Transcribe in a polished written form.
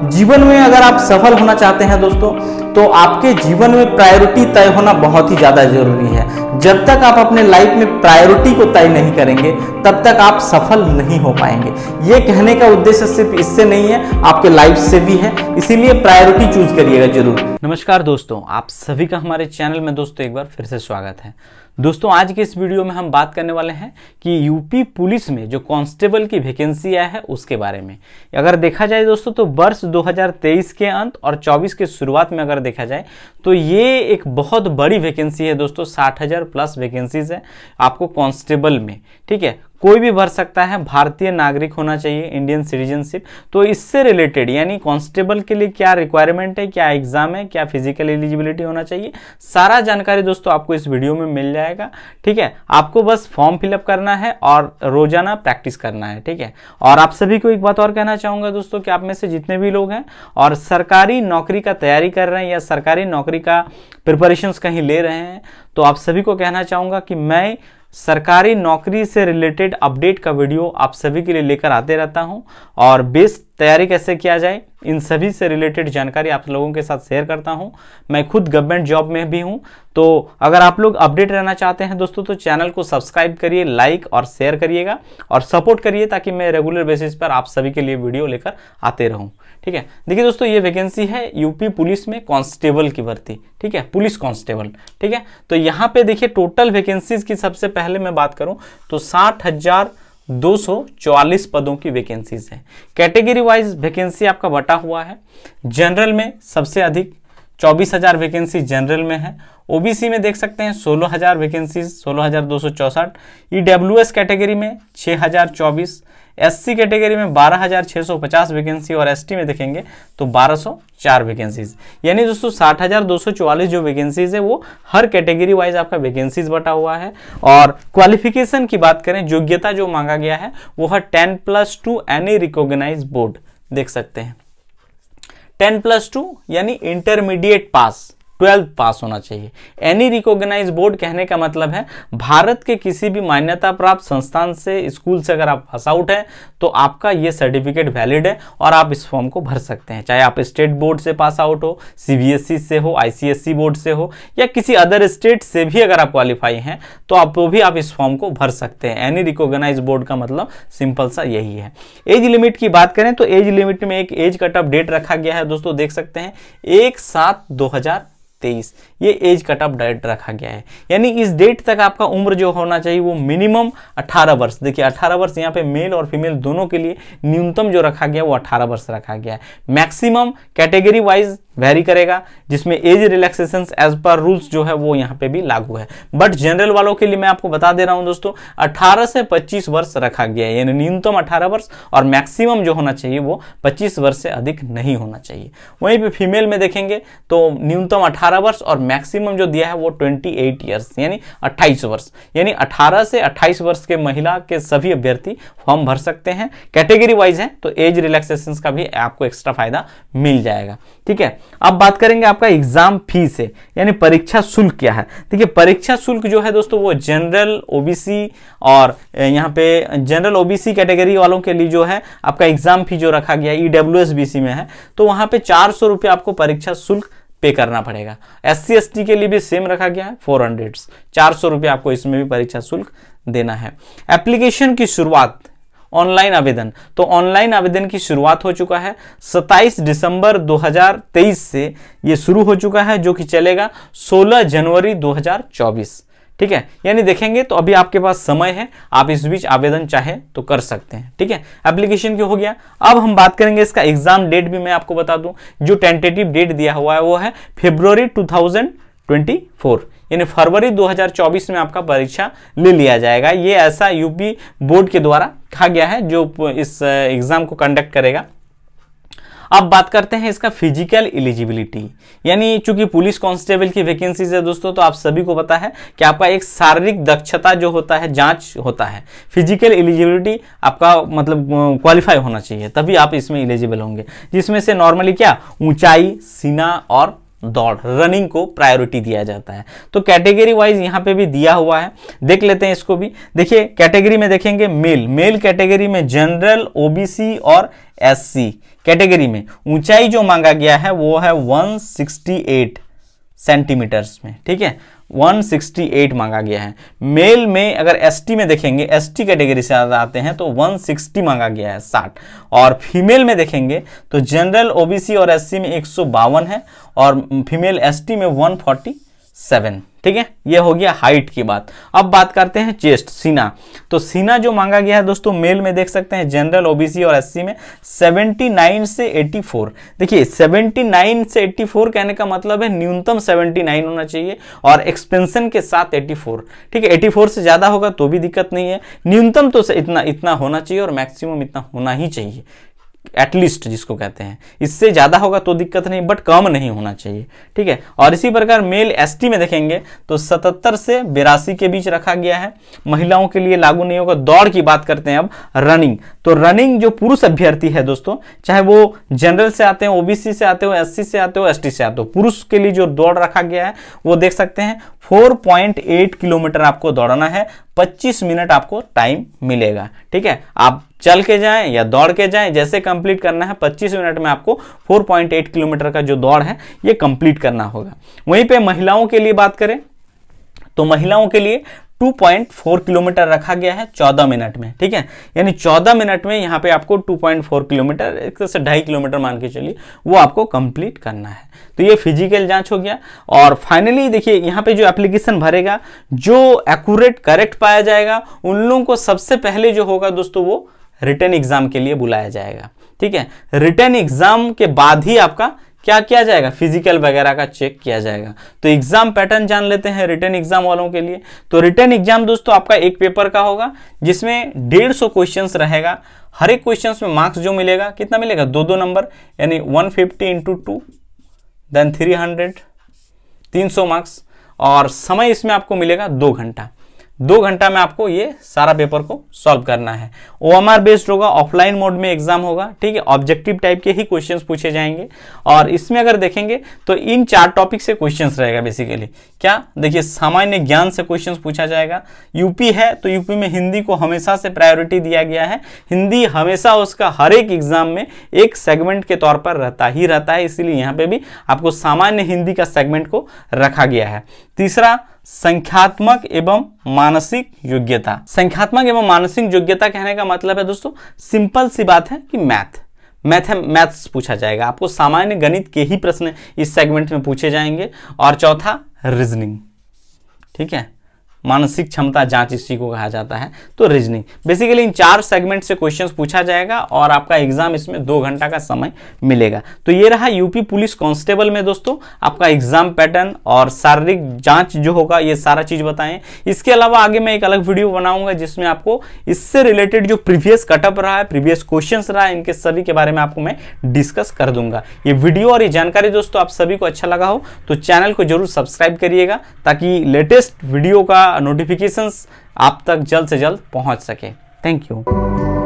जीवन में अगर आप सफल होना चाहते हैं दोस्तों, तो आपके जीवन में प्रायोरिटी तय होना बहुत ही ज़्यादा जरूरी है। जब तक आप अपने लाइफ में प्रायोरिटी को तय नहीं करेंगे तब तक आप सफल नहीं हो पाएंगे। ये कहने का उद्देश्य सिर्फ इससे नहीं है, आपके लाइफ से भी है, इसीलिए प्रायोरिटी चूज करिएगा जरूर। नमस्कार दोस्तों, आप सभी का हमारे चैनल में दोस्तों एक बार फिर से स्वागत है। दोस्तों आज के इस वीडियो में हम बात करने वाले हैं कि यूपी पुलिस में जो कांस्टेबल की वैकेंसी आया है उसके बारे में। अगर देखा जाए दोस्तों तो वर्ष 2023 के अंत और 24 के शुरुआत में अगर देखा जाए तो ये एक बहुत बड़ी वैकेंसी है दोस्तों। 60,000 प्लस वैकेंसीज है आपको कांस्टेबल में, ठीक है। कोई भी भर सकता है, भारतीय नागरिक होना चाहिए, इंडियन सिटीजनशिप। तो इससे रिलेटेड यानी कांस्टेबल के लिए क्या रिक्वायरमेंट है, क्या एग्जाम है, क्या फिजिकल एलिजिबिलिटी होना चाहिए, सारा जानकारी दोस्तों आपको इस वीडियो में मिल जाएगा, ठीक है। आपको बस फॉर्म फिलअप करना है और रोजाना प्रैक्टिस करना है, ठीक है। और आप सभी को एक बात और कहना चाहूंगा दोस्तों कि आप में से जितने भी लोग हैं और सरकारी नौकरी का तैयारी कर रहे हैं या सरकारी नौकरी का प्रिपरेशंस कहीं ले रहे हैं, तो आप सभी को कहना चाहूंगा कि मैं सरकारी नौकरी से रिलेटेड अपडेट का वीडियो आप सभी के लिए लेकर आते रहता हूं और बेस्ट तैयारी कैसे किया जाए इन सभी से रिलेटेड जानकारी आप लोगों के साथ शेयर करता हूं। मैं खुद गवर्नमेंट जॉब में भी हूं, तो अगर आप लोग अपडेट रहना चाहते हैं दोस्तों तो चैनल को सब्सक्राइब करिए, लाइक और शेयर करिएगा और सपोर्ट करिए ताकि मैं रेगुलर बेसिस पर आप सभी के लिए वीडियो लेकर आते रहूं, ठीक है। देखिए दोस्तों ये वैकेंसी है यूपी पुलिस में कांस्टेबल की भर्ती, ठीक है, पुलिस कांस्टेबल, ठीक है। तो यहाँ पे देखिए टोटल वैकेंसीज की सबसे पहले मैं बात करूं तो 60,244 पदों की वैकेंसीज है। कैटेगरी वाइज वैकेंसी आपका बटा हुआ है। जनरल में सबसे अधिक 24,000 वैकेंसी जनरल में है। ओबीसी में देख सकते हैं 16,000 वैकेंसीज, 16,264। ईडब्ल्यूएस कैटेगरी में 6,024, एससी कैटेगरी में 12,650 वैकेंसी और एसटी में देखेंगे तो 1,204 वैकेंसीज। यानी दोस्तों 60,244 जो वैकेंसीज है वो हर कैटेगरी वाइज आपका वैकेंसीज बटा हुआ है। और क्वालिफिकेशन की बात करें, योग्यता जो मांगा गया है वो है 10+2 एनी रिकॉग्नाइज बोर्ड, देख सकते हैं 10+2 यानी इंटरमीडिएट पास, 12th पास होना चाहिए। एनी रिकॉग्नाइज बोर्ड कहने का मतलब है भारत के किसी भी मान्यता प्राप्त संस्थान से, स्कूल से अगर आप पास आउट हैं तो आपका ये सर्टिफिकेट वैलिड है और आप इस फॉर्म को भर सकते हैं। चाहे आप स्टेट बोर्ड से पास आउट हो, सीबीएसई से हो, आईसीएसई बोर्ड से हो या किसी अदर स्टेट से भी अगर आप क्वालिफाई हैं तो आप भी आप इस फॉर्म को भर सकते हैं। एनी रिकॉग्नाइज बोर्ड का मतलब सिंपल सा यही है। एज लिमिट की बात करें तो एज लिमिट में एक एज कट ऑफ डेट रखा गया है दोस्तों, देख सकते हैं 1/7/2023 ये एज कट ऑफ डेट रखा गया है। यानी इस डेट तक आपका उम्र जो होना चाहिए वो मिनिमम 18 वर्ष। देखिए 18 वर्ष यहाँ पे मेल और फीमेल दोनों के लिए न्यूनतम जो रखा गया वो 18 वर्ष रखा गया है। मैक्सिमम कैटेगरी वाइज वेरी करेगा, जिसमें एज रिलैक्सेशन एज पर रूल्स जो है वो यहाँ पे भी लागू है। बट जनरल वालों के लिए मैं आपको बता दे रहा हूं दोस्तों 18 से 25 वर्ष रखा गया है। यानी न्यूनतम 18 वर्ष और मैक्सिमम जो होना चाहिए वो 25 वर्ष से अधिक नहीं होना चाहिए। वहीं पे फीमेल में देखेंगे तो न्यूनतम 18 वर्ष और मैक्सिमम जो दिया है वो 28 ईयर्स यानी 28 वर्ष। यानी 18 से 28 वर्ष के महिला के सभी अभ्यर्थी फॉर्म भर सकते हैं। कैटेगरी वाइज है तो एज रिलैक्सेशन का भी आपको एक्स्ट्रा फायदा मिल जाएगा, ठीक है। अब बात करेंगे आपका एग्जाम फीस है, यानी परीक्षा शुल्क क्या है। देखिए परीक्षा शुल्क जो है दोस्तों वो जनरल, ओबीसी और यहाँ पे जनरल ओबीसी कैटेगरी वालों के लिए जो है आपका एग्जाम फी जो रखा गया है, ईडब्ल्यूएस बीसी में है तो वहां पे 400 रुपये आपको परीक्षा शुल्क पे करना पड़ेगा। एससी एसटी के लिए भी सेम रखा गया है 400, 400 रुपये आपको इसमें भी परीक्षा शुल्क देना है। एप्लीकेशन की शुरुआत ऑनलाइन आवेदन, तो ऑनलाइन आवेदन की शुरुआत हो चुका है 27 दिसंबर 2023 से ये शुरू हो चुका है, जो कि चलेगा 16 जनवरी 2024, ठीक है। यानी देखेंगे तो अभी आपके पास समय है, आप इस बीच आवेदन चाहे तो कर सकते हैं, ठीक है। एप्लीकेशन की हो गया। अब हम बात करेंगे इसका एग्जाम डेट भी मैं आपको बता दूं, जो टेंटेटिव डेट दिया हुआ है वो है फरवरी 2024 यानी फरवरी 2024 में आपका परीक्षा ले लिया जाएगा। ये ऐसा यूपी बोर्ड के द्वारा कहा गया है जो इस एग्जाम को कंडक्ट करेगा। अब बात करते हैं इसका फिजिकल एलिजिबिलिटी, यानी चूंकि पुलिस कांस्टेबल की वैकेंसीज है दोस्तों तो आप सभी को पता है कि आपका एक शारीरिक दक्षता जो होता है, जांच होता है। फिजिकल एलिजिबिलिटी आपका मतलब क्वालिफाई होना चाहिए तभी आप इसमें एलिजिबल होंगे, जिसमें से नॉर्मली क्या ऊंचाई, सीना और दौड़, रनिंग को प्रायोरिटी दिया जाता है। तो कैटेगरी वाइज यहाँ पे भी दिया हुआ है, देख लेते हैं इसको भी। देखिए कैटेगरी में देखेंगे मेल कैटेगरी में जनरल, ओबीसी और एससी कैटेगरी में ऊंचाई जो मांगा गया है वो है 168 सेंटीमीटर्स में, ठीक है, 168 मांगा गया है। मेल में अगर एसटी में देखेंगे, एसटी कैटेगरी से आते हैं तो 160 मांगा गया है 60, और फीमेल में देखेंगे तो जनरल ओबीसी और एससी में 152 है और फीमेल एसटी में 147, ठीक है। ये हो गया हाइट की बात। अब बात करते हैं चेस्ट, सीना। तो सीना जो मांगा गया है दोस्तों मेल में देख सकते हैं जनरल ओबीसी और एससी में 79 से 84। देखिए 79 से 84 कहने का मतलब है न्यूनतम 79 होना चाहिए और एक्सपेंशन के साथ 84, ठीक है। 84 से ज्यादा होगा तो भी दिक्कत नहीं है, न्यूनतम तो इतना होना चाहिए और मैक्सिमम इतना होना ही चाहिए, एटलीस्ट जिसको कहते हैं। इससे ज्यादा होगा तो दिक्कत नहीं, बट कम नहीं होना चाहिए, ठीक है। और इसी प्रकार मेल एसटी में देखेंगे तो 77 से 82 के बीच रखा गया है, महिलाओं के लिए लागू नहीं होगा। दौड़ की बात करते हैं अब, रनिंग। तो रनिंग जो पुरुष अभ्यर्थी है दोस्तों, चाहे वो जनरल से आते हो, ओबीसी से आते हो, एससी से आते हो, एसटी से आते हो, पुरुष के लिए जो दौड़ रखा गया है वो देख सकते हैं 4.8 किलोमीटर आपको दौड़ना है, 25 मिनट आपको टाइम मिलेगा, ठीक है। आप चल के जाएं या दौड़ के जाएं, जैसे कंप्लीट करना है 25 मिनट में आपको 4.8 किलोमीटर का जो दौड़ है ये कंप्लीट करना होगा। वहीं पे महिलाओं के लिए बात करें तो महिलाओं के लिए 2.4 किलोमीटर रखा गया है 14 मिनट में, ठीक है। यानी 14 मिनट में यहाँ पे आपको 2.4 किलोमीटर, एक से 2.5 किलोमीटर मान के चलिए, वो आपको कंप्लीट करना है। तो ये फिजिकल जांच हो गया। और फाइनली देखिए यहाँ पे जो एप्लीकेशन भरेगा, जो एक्यूरेट करेक्ट पाया जाएगा, उन लोगों को सबसे पहले जो होगा दोस्तों वो रिटन एग्जाम के लिए बुलाया जाएगा, ठीक है। रिटन एग्जाम के बाद ही आपका क्या किया जाएगा, फिजिकल वगैरह का चेक किया जाएगा। तो एग्जाम पैटर्न जान लेते हैं रिटन एग्जाम वालों के लिए। तो रिटन एग्जाम दोस्तों आपका एक पेपर का होगा जिसमें 150 क्वेश्चंस रहेगा। हर एक क्वेश्चंस में मार्क्स जो मिलेगा कितना मिलेगा, 2 नंबर, यानी 150 × 2 देन 300, 300 मार्क्स। और समय इसमें आपको मिलेगा 2 घंटा। 2 घंटा में आपको ये सारा पेपर को सॉल्व करना है। OMR बेस्ड होगा, ऑफलाइन मोड में एग्जाम होगा, ठीक है। ऑब्जेक्टिव टाइप के ही क्वेश्चंस पूछे जाएंगे। और इसमें अगर देखेंगे तो इन 4 टॉपिक से क्वेश्चंस रहेगा बेसिकली। क्या, देखिए सामान्य ज्ञान से क्वेश्चंस पूछा जाएगा। यूपी है तो यूपी में हिंदी को हमेशा से प्रायोरिटी दिया गया है। हिंदी हमेशा उसका हर एक एग्जाम में एक सेगमेंट के तौर पर रहता है, इसीलिए यहाँ पे भी आपको सामान्य हिंदी का सेगमेंट को रखा गया है। तीसरा, संख्यात्मक एवं मानसिक योग्यता। संख्यात्मक एवं मानसिक योग्यता कहने का मतलब है दोस्तों, सिंपल सी बात है कि मैथ्स पूछा जाएगा आपको। सामान्य गणित के ही प्रश्न इस सेगमेंट में पूछे जाएंगे। और चौथा, रीजनिंग, ठीक है। मानसिक क्षमता जांच इसी को कहा जाता है। तो रीजनिंग, बेसिकली इन 4 सेगमेंट से क्वेश्चंस पूछा जाएगा और आपका एग्जाम इसमें 2 घंटा का समय मिलेगा। तो ये रहा यूपी पुलिस कांस्टेबल में दोस्तों आपका एग्जाम पैटर्न और शारीरिक जांच जो होगा, ये सारा चीज बताएं। इसके अलावा आगे मैं एक अलग वीडियो बनाऊंगा जिसमें आपको इससे रिलेटेड जो प्रीवियस कटअप रहा है, प्रीवियस क्वेश्चन रहा है, इनके सभी के बारे में आपको मैं डिस्कस कर दूंगा। ये वीडियो और ये जानकारी दोस्तों आप सभी को अच्छा लगा हो तो चैनल को जरूर सब्सक्राइब करिएगा ताकि लेटेस्ट वीडियो का नोटिफिकेशंस आप तक जल्द से जल्द पहुंच सके। Thank you.